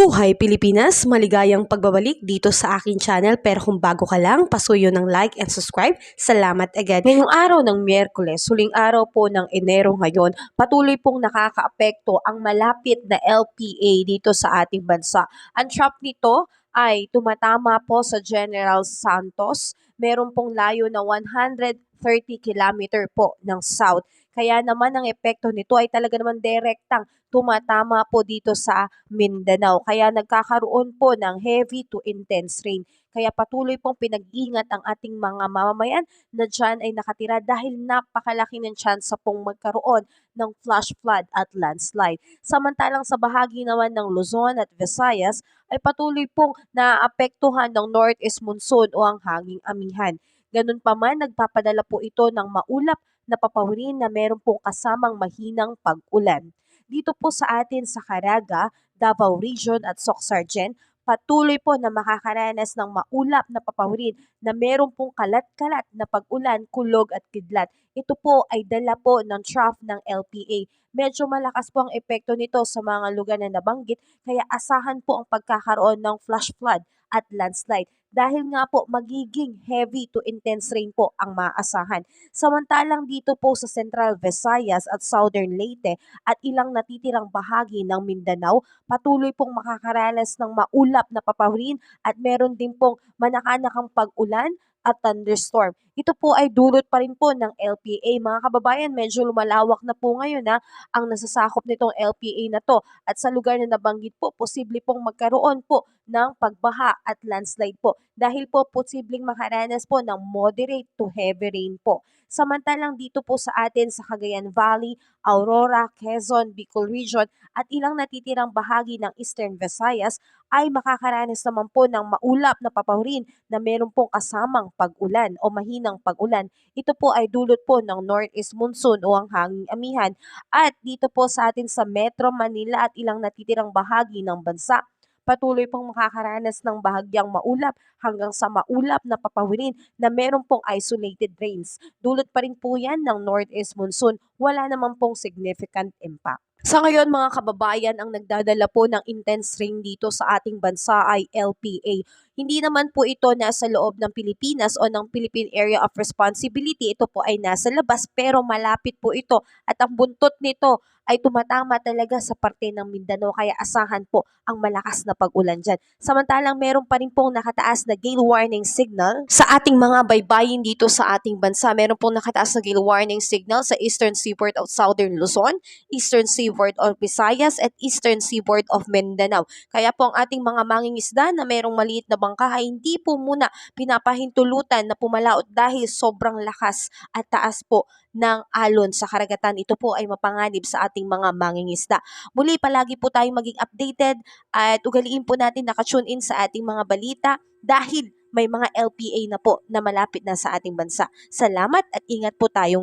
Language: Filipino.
Mabuhay Pilipinas! Maligayang pagbabalik dito sa aking channel, pero kung bago ka lang, pasuyo ng like and subscribe. Salamat agad. Ngayong araw ng Miyerkules, huling araw po ng Enero ngayon, patuloy pong nakakaapekto ang malapit na LPA dito sa ating bansa. Ang trough nito ay tumatama po sa General Santos. Meron pong layo na 130 kilometer po ng south. Kaya naman ang epekto nito ay talaga naman direktang tumatama po dito sa Mindanao. Kaya nagkakaroon po ng heavy to intense rain. Kaya patuloy pong pinag-ingat ang ating mga mamamayan na dyan ay nakatira dahil napakalaki ng tsansa pong magkaroon ng flash flood at landslide. Samantalang sa bahagi naman ng Luzon at Visayas ay patuloy pong naapektuhan ng northeast monsoon o ang hanging amihan. Ganun pa man, nagpapadala po ito ng maulap na papawirin na meron pong kasamang mahinang pag-ulan. Dito po sa atin sa Caraga, Davao Region at Soc-Sargen, patuloy po na makakaranas ng maulap na papawirin na meron pong kalat-kalat na pag-ulan, kulog at kidlat. Ito po ay dala po ng trough ng LPA. Medyo malakas po ang epekto nito sa mga lugar na nabanggit, kaya asahan po ang pagkakaroon ng flash flood at landslide. Dahil nga po magiging heavy to intense rain po ang maaasahan. Samantalang dito po sa Central Visayas at Southern Leyte at ilang natitirang bahagi ng Mindanao, patuloy pong makakaranas ng maulap na papawirin at meron din pong manakanakang pag-ulan at thunderstorm. Ito po ay dulot pa rin po ng LPA. Mga kababayan, medyo lumalawak na po ngayon ang nasasakop nitong LPA na to. At sa lugar na nabanggit po, posible pong magkaroon po ng pagbaha at landslide po. Dahil po posibleng makaranas po ng moderate to heavy rain po. Samantalang dito po sa atin sa Cagayan Valley, Aurora, Quezon, Bicol Region at ilang natitirang bahagi ng Eastern Visayas ay makakaranas naman po ng maulap na papawirin na meron pong kasamang pag-ulan o mahinang pag-ulan. Ito po ay dulot po ng northeast monsoon o ang hanging amihan. At dito po sa atin sa Metro Manila at ilang natitirang bahagi ng bansa, patuloy pong makakaranas ng bahagyang maulap hanggang sa maulap na papawirin na meron pong isolated rains. Dulot pa rin po yan ng northeast monsoon. Wala naman pong significant impact. Sa ngayon mga kababayan, ang nagdadala po ng intense rain dito sa ating bansa ay LPA. Hindi naman po ito nasa loob ng Pilipinas o ng Philippine Area of Responsibility. Ito po ay nasa labas pero malapit po ito at ang buntot nito ay tumatama talaga sa parte ng Mindanao kaya asahan po ang malakas na pag-ulan dyan. Samantalang meron pa rin pong nakataas na gale warning signal sa ating mga baybayin dito sa ating bansa. Meron pong nakataas na gale warning signal sa Eastern Seaboard of Southern Luzon, Eastern Seaboard of Visayas at Eastern Seaboard of Mindanao. Kaya po ang ating mga mangingisda na merong maliit na bangka ay hindi po muna pinapahintulutan na pumalaot dahil sobrang lakas at taas po ng alon sa karagatan. Ito po ay mapanganib sa ating mga mangingisda. Muli, palagi po tayong maging updated at ugaliin po natin nakatune in sa ating mga balita dahil may mga LPA na po na malapit na sa ating bansa. Salamat at ingat po tayong